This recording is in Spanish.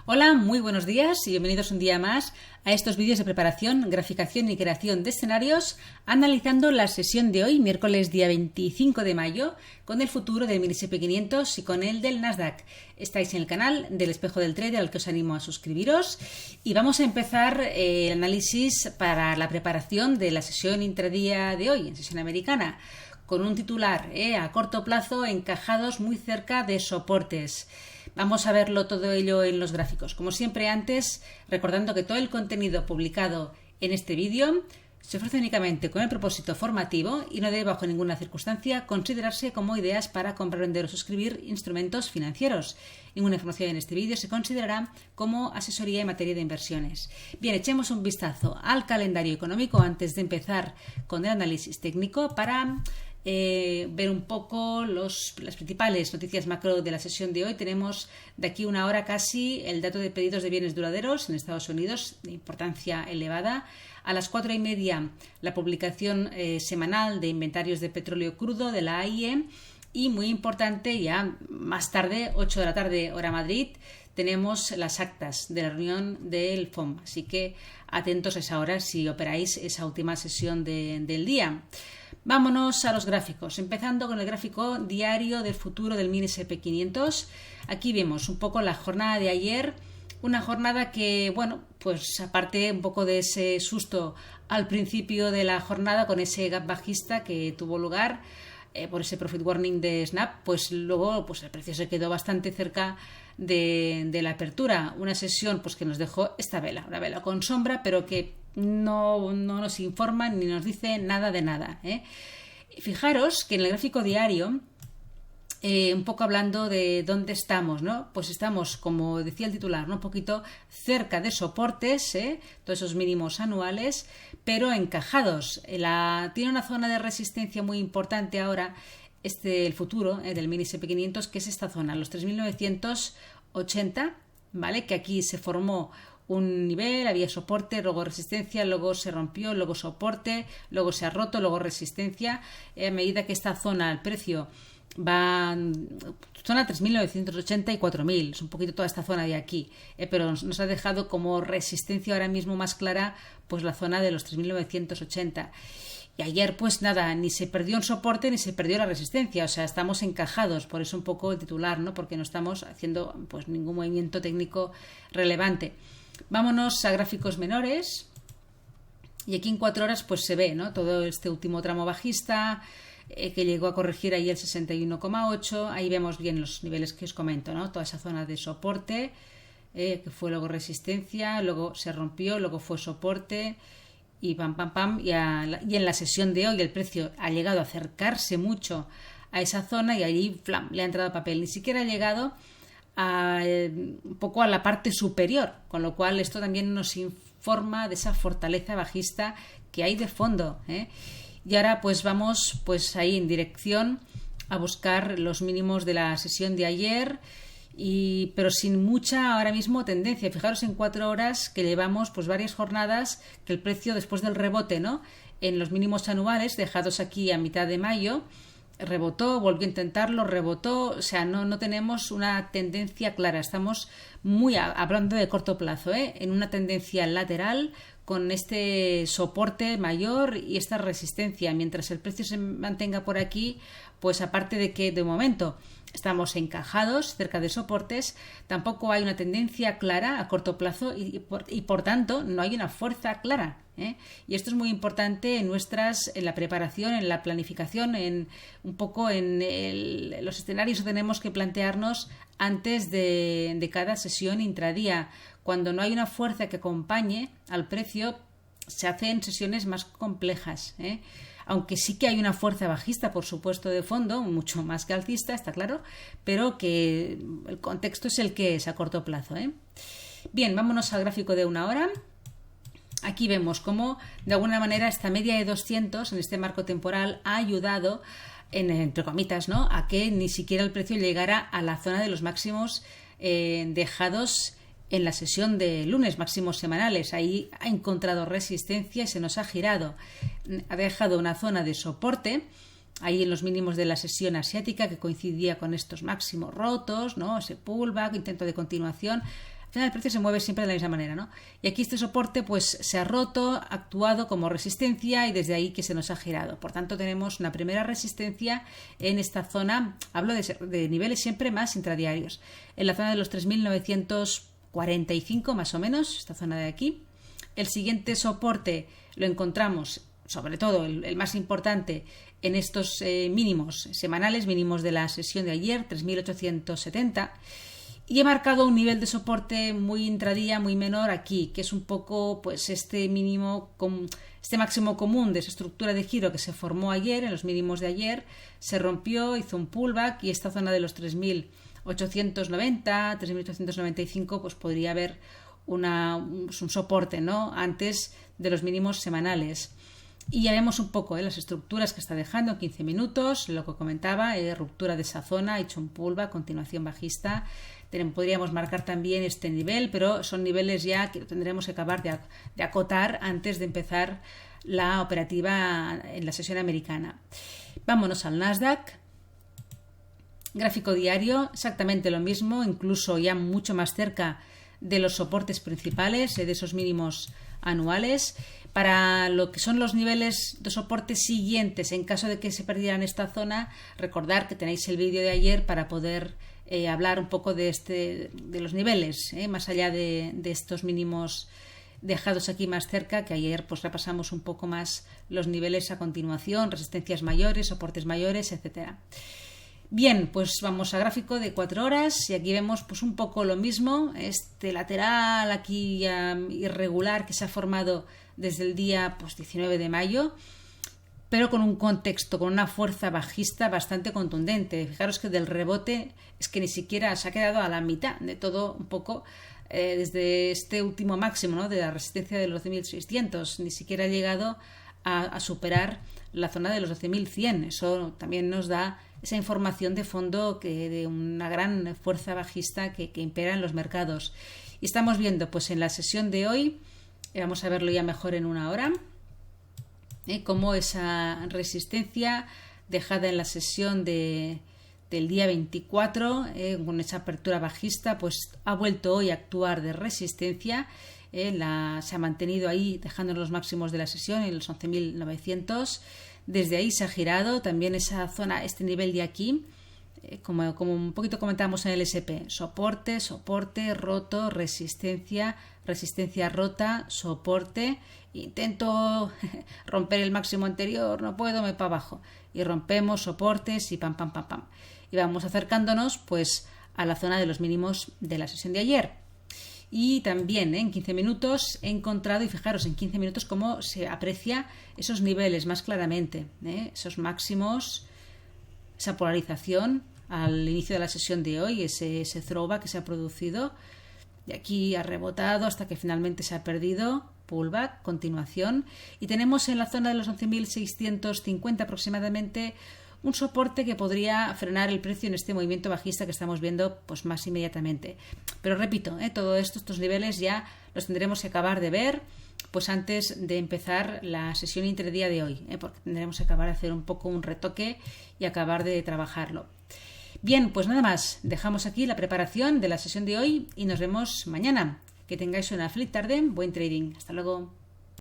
Hola, muy buenos días y bienvenidos un día más a estos vídeos de preparación, graficación y creación de escenarios, analizando la sesión de hoy, miércoles día 25 de mayo, con el futuro del SP 500 y con el del Nasdaq. Estáis en el canal del Espejo del Trader, al que os animo a suscribiros, y vamos a empezar el análisis para la preparación de la sesión intradía de hoy, en sesión americana, con un titular a corto plazo, encajados muy cerca de soportes. Vamos a verlo todo ello en los gráficos. Como siempre antes, recordando que todo el contenido publicado en este vídeo se ofrece únicamente con el propósito formativo y no debe bajo ninguna circunstancia considerarse como ideas para comprar, vender o suscribir instrumentos financieros. Ninguna información en este vídeo se considerará como asesoría en materia de inversiones. Bien, echemos un vistazo al calendario económico antes de empezar con el análisis técnico para ver un poco las principales noticias macro de la sesión de hoy. Tenemos de aquí una hora casi el dato de pedidos de bienes duraderos en Estados Unidos, de importancia elevada. A las 4:30 la publicación semanal de inventarios de petróleo crudo de la AIE y, muy importante, ya más tarde, 8 de la tarde hora Madrid, tenemos las actas de la reunión del FOM. Así que atentos a esa hora si operáis esa última sesión del día. Vámonos a los gráficos, empezando con el gráfico diario del futuro del mini SP 500. Aquí vemos un poco la jornada de ayer, una jornada que, bueno, pues aparte un poco de ese susto al principio de la jornada con ese gap bajista que tuvo lugar por ese profit warning de Snap, pues luego pues el precio se quedó bastante cerca de la apertura. Una sesión pues que nos dejó esta vela, una vela con sombra, pero que no nos informa ni nos dice nada de nada. Fijaros que en el gráfico diario, un poco hablando de dónde estamos, ¿no? Pues estamos, como decía el titular, ¿no? Un poquito cerca de soportes, todos esos mínimos anuales, pero encajados. Tiene una zona de resistencia muy importante ahora, el futuro del mini SP 500, que es esta zona, los 3.980, ¿vale? Que aquí se formó un nivel, había soporte, luego resistencia, luego se rompió, luego soporte, luego se ha roto, luego resistencia. A medida que esta zona, el precio va zona 3.980 y 4.000, es un poquito toda esta zona de aquí, pero nos ha dejado como resistencia ahora mismo más clara pues la zona de los 3.980. Y ayer pues nada, ni se perdió un soporte ni se perdió la resistencia, o sea, estamos encajados, por eso un poco el titular, ¿no? Porque no estamos haciendo pues ningún movimiento técnico relevante. Vámonos a gráficos menores, y aquí en 4 horas pues se ve, ¿no? Todo este último tramo bajista que llegó a corregir ahí el 61,8, ahí vemos bien los niveles que os comento, ¿no? Toda esa zona de soporte, que fue luego resistencia, luego se rompió, luego fue soporte y pam, pam, pam, y en la sesión de hoy el precio ha llegado a acercarse mucho a esa zona y ahí flam, le ha entrado papel, ni siquiera ha llegado un poco a la parte superior, con lo cual esto también nos informa de esa fortaleza bajista que hay de fondo, Y ahora pues vamos pues ahí en dirección a buscar los mínimos de la sesión de ayer, pero sin mucha ahora mismo tendencia. Fijaros en 4 horas que llevamos pues varias jornadas que el precio después del rebote, ¿no? En los mínimos anuales dejados aquí a mitad de mayo, rebotó, volvió a intentarlo, rebotó, o sea, no tenemos una tendencia clara, estamos muy hablando de corto plazo, en una tendencia lateral con este soporte mayor y esta resistencia. Mientras el precio se mantenga por aquí, pues aparte de que de momento estamos encajados cerca de soportes, tampoco hay una tendencia clara a corto plazo y por tanto no hay una fuerza clara. Y esto es muy importante en la preparación, en la planificación, un poco en los escenarios que tenemos que plantearnos antes de cada sesión intradía. Cuando no hay una fuerza que acompañe al precio, se hacen sesiones más complejas, aunque sí que hay una fuerza bajista, por supuesto, de fondo, mucho más que alcista, está claro, pero que el contexto es el que es a corto plazo. Bien, vámonos al gráfico de 1 hora. Aquí vemos cómo, de alguna manera, esta media de 200 en este marco temporal ha ayudado, entre comitas, ¿no?, a que ni siquiera el precio llegara a la zona de los máximos dejados en la sesión de lunes, máximos semanales. Ahí ha encontrado resistencia y se nos ha girado. Ha dejado una zona de soporte ahí en los mínimos de la sesión asiática que coincidía con estos máximos rotos, ¿no? Ese pullback, intento de continuación. final el precio se mueve siempre de la misma manera, ¿no? Y aquí este soporte pues se ha roto, ha actuado como resistencia y desde ahí que se nos ha girado. Por tanto, tenemos una primera resistencia en esta zona, hablo de niveles siempre más intradiarios, en la zona de los 3.945 más o menos, esta zona de aquí. El siguiente soporte lo encontramos, sobre todo el más importante, en estos mínimos semanales, mínimos de la sesión de ayer, 3.870. Y he marcado un nivel de soporte muy intradía, muy menor aquí, que es un poco pues este máximo común de esa estructura de giro que se formó ayer, en los mínimos de ayer, se rompió, hizo un pullback y esta zona de los 3.890, 3.895 pues podría haber un soporte, ¿no?, antes de los mínimos semanales. Y ya vemos un poco las estructuras que está dejando en 15 minutos, lo que comentaba, ruptura de esa zona, ha hecho un pullback, continuación bajista. Podríamos marcar también este nivel, pero son niveles ya que tendremos que acabar de acotar antes de empezar la operativa en la sesión americana. Vámonos al Nasdaq. Gráfico diario, exactamente lo mismo, incluso ya mucho más cerca de los soportes principales, de esos mínimos anuales. Para lo que son los niveles de soporte siguientes, en caso de que se perdieran esta zona, recordar que tenéis el vídeo de ayer para poder hablar un poco de los niveles, más allá de estos mínimos dejados aquí más cerca, que ayer pues repasamos un poco más los niveles a continuación, resistencias mayores, soportes mayores, etcétera. Bien, pues vamos a gráfico de 4 horas y aquí vemos pues un poco lo mismo, este lateral aquí irregular que se ha formado desde el día pues 19 de mayo, pero con un contexto, con una fuerza bajista bastante contundente. Fijaros que del rebote es que ni siquiera se ha quedado a la mitad de todo un poco, desde este último máximo, ¿no?, de la resistencia de los 12.600, ni siquiera ha llegado a superar la zona de los 12.100. Eso también nos da esa información de fondo de una gran fuerza bajista que impera en los mercados. Y estamos viendo pues en la sesión de hoy, vamos a verlo ya mejor en una hora, cómo esa resistencia dejada en la sesión del día 24, con esa apertura bajista, pues ha vuelto hoy a actuar de resistencia. Se ha mantenido ahí dejando los máximos de la sesión en los 11.900. Desde ahí se ha girado también esa zona, este nivel de aquí, como un poquito comentábamos en el SP, soporte, roto, resistencia rota, soporte, intento romper el máximo anterior, no puedo, me para abajo, y rompemos soportes y pam. Y vamos acercándonos pues a la zona de los mínimos de la sesión de ayer. Y también en 15 minutos he encontrado, y fijaros en 15 minutos cómo se aprecia esos niveles más claramente, esos máximos, esa polarización al inicio de la sesión de hoy, ese throwback que se ha producido. De aquí ha rebotado hasta que finalmente se ha perdido, pullback, continuación. Y tenemos en la zona de los 11.650 aproximadamente un soporte que podría frenar el precio en este movimiento bajista que estamos viendo pues más inmediatamente. Pero repito, todo esto, estos niveles ya los tendremos que acabar de ver pues antes de empezar la sesión intradía de hoy, porque tendremos que acabar de hacer un poco un retoque y acabar de trabajarlo. Bien, pues nada más, dejamos aquí la preparación de la sesión de hoy y nos vemos mañana. Que tengáis una feliz tarde, buen trading. Hasta luego.